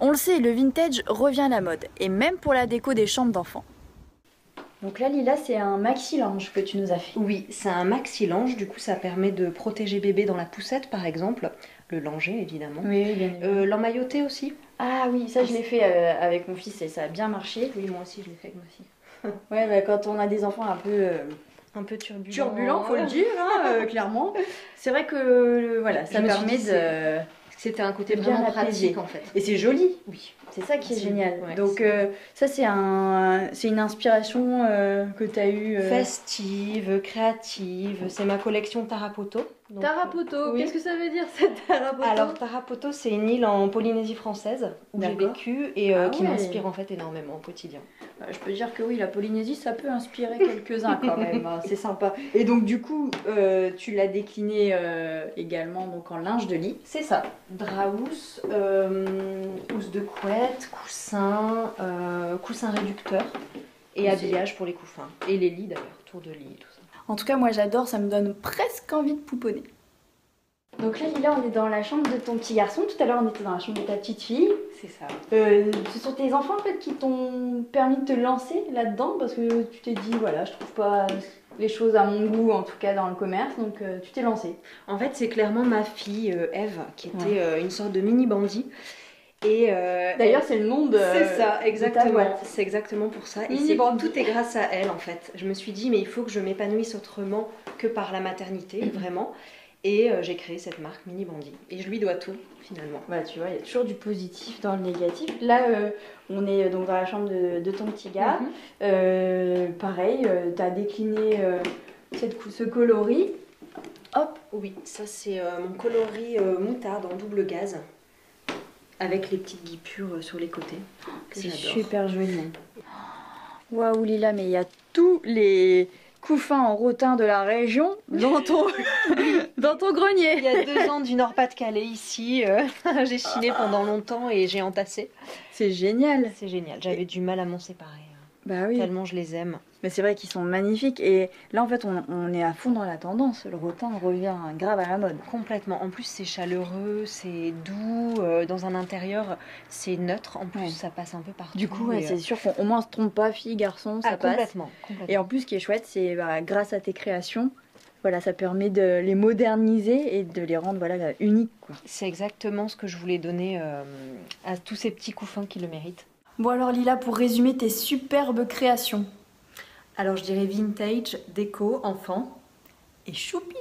On le sait, le vintage revient à la mode, et même pour la déco des chambres d'enfants. Donc là, Lila, c'est un maxi-linge que tu nous as fait. Oui, c'est un maxi-linge, du coup ça permet de protéger bébé dans la poussette par exemple, le langer évidemment. Oui, bien évidemment. L'emmailloter aussi. Ah oui, ça je l'ai fait avec mon fils et ça a bien marché. Oui, moi aussi je l'ai fait avec ma fille. Ouais, bah, quand on a des enfants Un peu turbulent. turbulents, faut le dire, hein, clairement. C'est vrai que voilà, ça permet de... C'était un côté bien vraiment apaiser. pratique en fait. Et c'est joli. Oui. C'est ça qui est génial. Ouais, Donc ça c'est une inspiration que tu as eue. Festive, créative, c'est ma collection Tarapoto. Donc, Tarapoto, oui. qu'est-ce que ça veut dire cette Tarapoto? Alors Tarapoto c'est une île en Polynésie française où j'ai vécu et qui m'inspire en fait énormément au quotidien. Je peux dire que oui, la Polynésie ça peut inspirer quelques-uns quand même, hein, c'est sympa. Et donc du coup tu l'as décliné également donc, en linge de lit. C'est ça, drap housse, housse de couette, coussin, coussin réducteur et habillage pour les couffins. Et les lits d'ailleurs, tour de lit et tout ça. En tout cas moi j'adore, ça me donne presque envie de pouponner. Donc là Lila, on est dans la chambre de ton petit garçon, tout à l'heure on était dans la chambre de ta petite fille. C'est ça. Ce sont tes enfants en fait qui t'ont permis de te lancer là-dedans parce que tu t'es dit voilà je trouve pas les choses à mon goût en tout cas dans le commerce donc tu t'es lancée. En fait c'est clairement ma fille Eve qui était une sorte de mini bandit. Et d'ailleurs c'est le nom de... C'est ça, exactement. De c'est exactement pour ça. Mini Et bandit. tout est grâce à elle en fait. Je me suis dit mais il faut que je m'épanouisse autrement que par la maternité, vraiment. Et j'ai créé cette marque Mini Bandit. Et je lui dois tout, finalement. Bah tu vois, il y a toujours du positif dans le négatif. Là, on est donc dans la chambre de ton petit gars. Pareil, tu as décliné ce coloris. Hop. Oui, ça c'est mon coloris moutarde en double gaze. Avec les petites guipures sur les côtés. C'est super joli. Waouh Lila, mais il y a tous les couffins en rotin de la région dans ton, dans ton grenier. Il y a 2 ans du Nord-Pas-de-Calais ici, j'ai chiné pendant longtemps et j'ai entassé. C'est génial. C'est génial, j'avais du mal à m'en séparer. Bah oui. Tellement je les aime. Mais c'est vrai qu'ils sont magnifiques et là en fait on est à fond dans la tendance. Le rotin revient grave à la mode. Complètement. En plus c'est chaleureux, c'est doux. Dans un intérieur c'est neutre. En plus ça passe un peu partout. Du coup c'est sûr qu'au moins on se trompe pas fille, garçon, ça passe. Complètement. Et en plus ce qui est chouette c'est grâce à tes créations, voilà, ça permet de les moderniser et de les rendre voilà, uniques. C'est exactement ce que je voulais donner à tous ces petits couffins qui le méritent. Bon alors Lila, pour résumer tes superbes créations. Alors je dirais vintage, déco, enfant et choupinou.